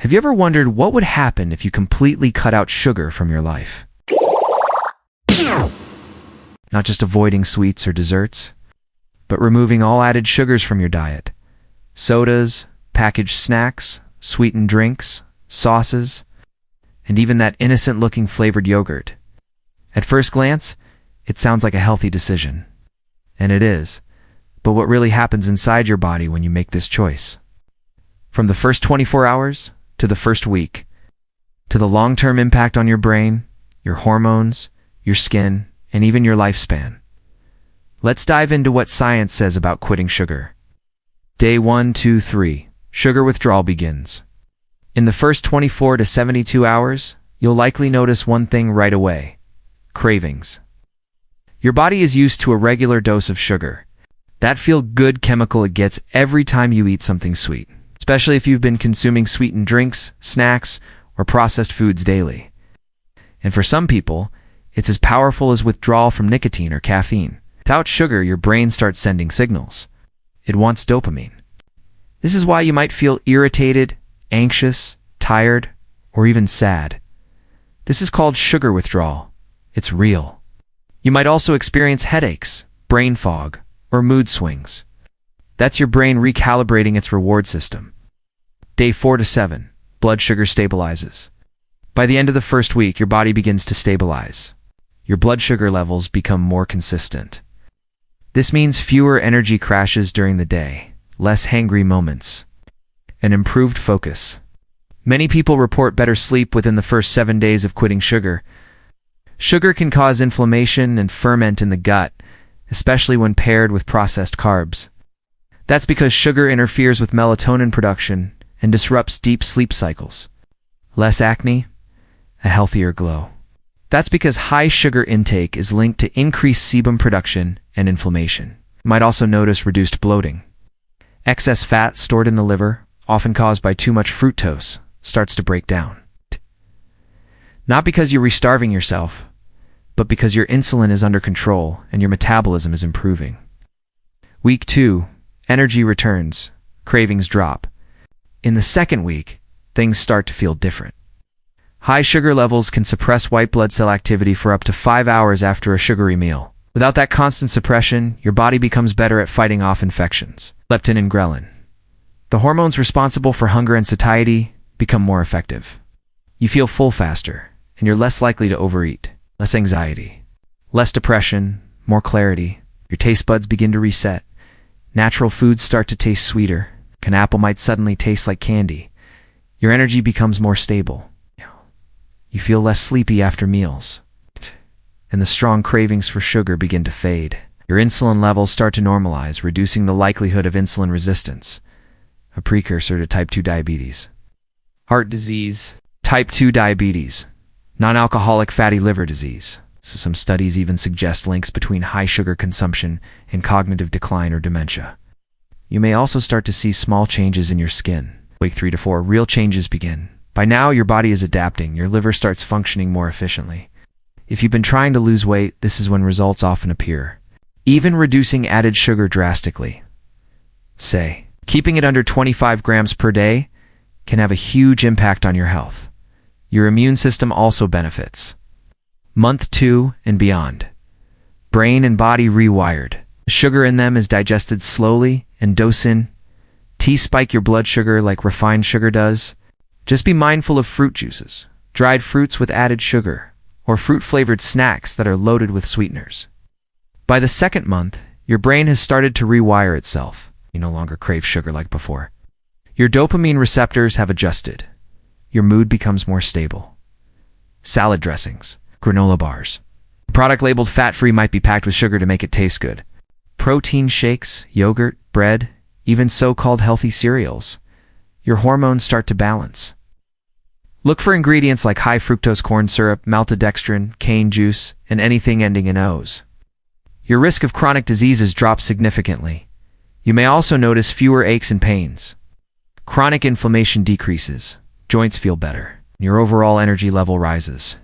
Have you ever wondered what would happen if you completely cut out sugar from your life? Not just avoiding sweets or desserts, but removing all added sugars from your diet. Sodas, packaged snacks, sweetened drinks, sauces, and even that innocent-looking flavored yogurt. At first glance, it sounds like a healthy decision. And it is. But what really happens inside your body when you make this choice? From the first 24 hours, to the first week, to the long-term impact on your brain, your hormones, your skin, and even your lifespan. Let's dive into what science says about quitting sugar. Day 1, 2, 3. Sugar withdrawal begins. In the first 24 to 72 hours, you'll likely notice one thing right away: cravings. Your body is used to a regular dose of sugar. That feel-good chemical it gets every time you eat something sweet, especially if you've been consuming sweetened drinks, snacks, or processed foods daily. And for some people, it's as powerful as withdrawal from nicotine or caffeine. Without sugar, your brain starts sending signals. It wants dopamine. This is why you might feel irritated, anxious, tired, or even sad. This is called sugar withdrawal. It's real. You might also experience headaches, brain fog, or mood swings. That's your brain recalibrating its reward system. Day 4 to 7. Blood sugar stabilizes. By the end of the first week, your body begins to stabilize. Your blood sugar levels become more consistent. This means fewer energy crashes during the day, less hangry moments, and improved focus. Many people report better sleep within the first 7 days of quitting sugar. Sugar can cause inflammation and ferment in the gut, especially when paired with processed carbs. That's because sugar interferes with melatonin production and disrupts deep sleep cycles. Less acne, a healthier glow. That's because high sugar intake is linked to increased sebum production and inflammation. You might also notice reduced bloating. Excess fat stored in the liver, often caused by too much fructose, starts to break down. Not because you're restarving yourself, but because your insulin is under control and your metabolism is improving. Week 2, energy returns, cravings drop. In the second week, things start to feel different. High sugar levels can suppress white blood cell activity for up to 5 hours after a sugary meal. Without that constant suppression, your body becomes better at fighting off infections. Leptin and ghrelin, the hormones responsible for hunger and satiety, become more effective. You feel full faster, and you're less likely to overeat. Less anxiety, less depression, more clarity. Your taste buds begin to reset. Natural foods start to taste sweeter. An apple might suddenly taste like candy. Your energy becomes more stable. You feel less sleepy after meals. And the strong cravings for sugar begin to fade. Your insulin levels start to normalize, reducing the likelihood of insulin resistance, a precursor to type 2 diabetes. Heart disease, type 2 diabetes, non-alcoholic fatty liver disease. So some studies even suggest links between high sugar consumption and cognitive decline or dementia. You may also start to see small changes in your skin. Week 3 to 4, real changes begin. By now, your body is adapting. Your liver starts functioning more efficiently. If you've been trying to lose weight, this is when results often appear. Even reducing added sugar drastically, say, keeping it under 25 grams per day, can have a huge impact on your health. Your immune system also benefits. Month 2 and beyond. Brain and body rewired. The sugar in them is digested slowly, and dosing tea spike your blood sugar like refined sugar does. Just be mindful of fruit juices, dried fruits with added sugar, or fruit-flavored snacks that are loaded with sweeteners. By the second month, your brain has started to rewire itself. You no longer crave sugar like before. Your dopamine receptors have adjusted. Your mood becomes more stable. Salad dressings, granola bars. A product labeled fat-free might be packed with sugar to make it taste good. Protein shakes, yogurt, bread, even so-called healthy cereals. Your hormones start to balance. Look for ingredients like high fructose corn syrup, maltodextrin, cane juice, and anything ending in O's. Your risk of chronic diseases drops significantly. You may also notice fewer aches and pains. Chronic inflammation decreases. Joints feel better. Your overall energy level rises.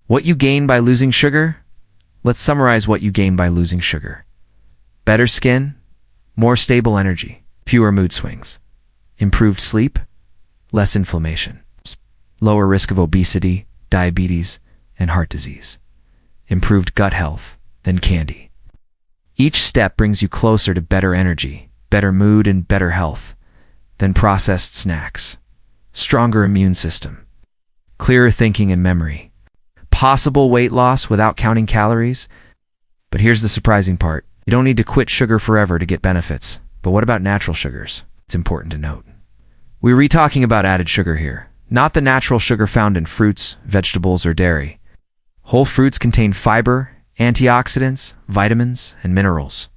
What you gain by losing sugar? Let's summarize what you gain by losing sugar. Better skin, more stable energy, fewer mood swings, improved sleep, less inflammation. lower risk of obesity, diabetes, and heart disease, improved gut health than candy. Each step brings you closer to better energy, better mood, and better health than processed snacks. Stronger immune system, clearer thinking and memory, possible weight loss without counting calories. But here's the surprising part. You don't need to quit sugar forever to get benefits. But what about natural sugars? It's important to note. We're talking about added sugar here, not the natural sugar found in fruits, vegetables, or dairy. Whole fruits contain fiber, antioxidants, vitamins, and minerals.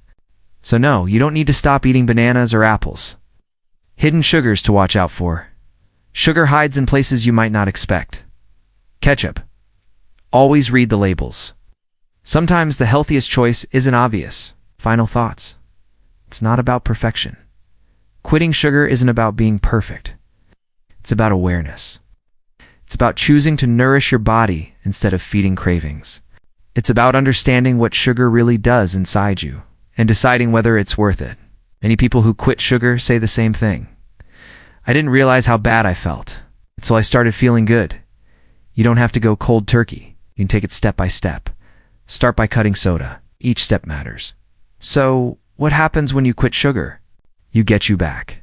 So no, you don't need to stop eating bananas or apples. Hidden sugars to watch out for. Sugar hides in places you might not expect. Ketchup. Always read the labels. Sometimes the healthiest choice isn't obvious. Final thoughts. It's not about perfection. Quitting sugar isn't about being perfect. It's about awareness. It's about choosing to nourish your body instead of feeding cravings. It's about understanding what sugar really does inside you and deciding whether it's worth it. Many people who quit sugar say the same thing. I didn't realize how bad I felt until I started feeling good. You don't have to go cold turkey. You can take it step by step. Start by cutting soda. Each step matters. So, what happens when you quit sugar? You get you back.